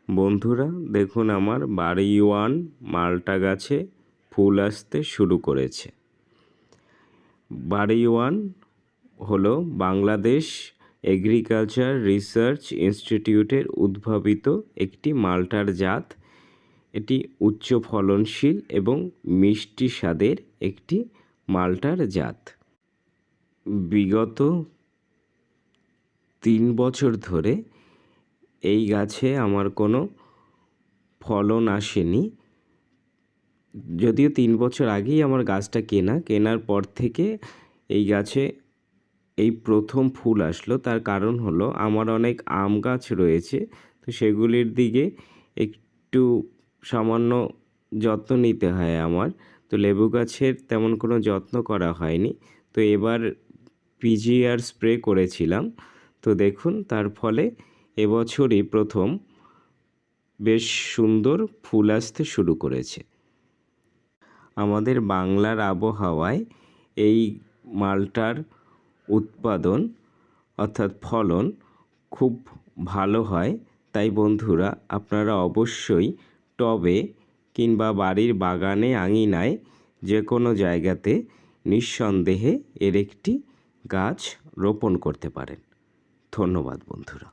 বন্ধুরা দেখুন, আমার বাড়ি ওয়ান মালটা গাছে ফুল আসতে শুরু করেছে। বাড়ি ওয়ান হলো বাংলাদেশ এগ্রিকালচার রিসার্চ ইনস্টিটিউটের উদ্ভাবিত একটি মালটার জাত। এটি উচ্চ ফলনশীল এবং মিষ্টি স্বাদের একটি মালটার জাত। বিগত 3 বছর ধরে এই গাছে আমার কোনো ফলন আসেনি। যদিও 3 বছর আগেই আমার গাছটা কেনার পর থেকে এই গাছে এই প্রথম ফুল আসলো। তার কারণ হলো আমার অনেক আম গাছ রয়েছে, তো সেগুলির দিকে একটু সামান্য যত্ন নিতে হয় আমার। তো লেবু গাছের তেমন কোনো যত্ন করা হয়নি। তো এবার পিজিআর স্প্রে করেছিলাম। তো দেখুন, তার ফলে এবছরই প্রথম বেশ সুন্দর ফুল আসতে শুরু করেছে। আমাদের বাংলার আবহাওয়ায় এই মালটার উৎপাদন অর্থাৎ ফলন খুব ভালো হয়। তাই বন্ধুরা, আপনারা অবশ্যই টবে কিংবা বাড়ির বাগানে, আঙিনায়, যে কোনো জায়গাতে নিঃসন্দেহে এর একটি গাছ রোপণ করতে পারেন। ধন্যবাদ বন্ধুরা।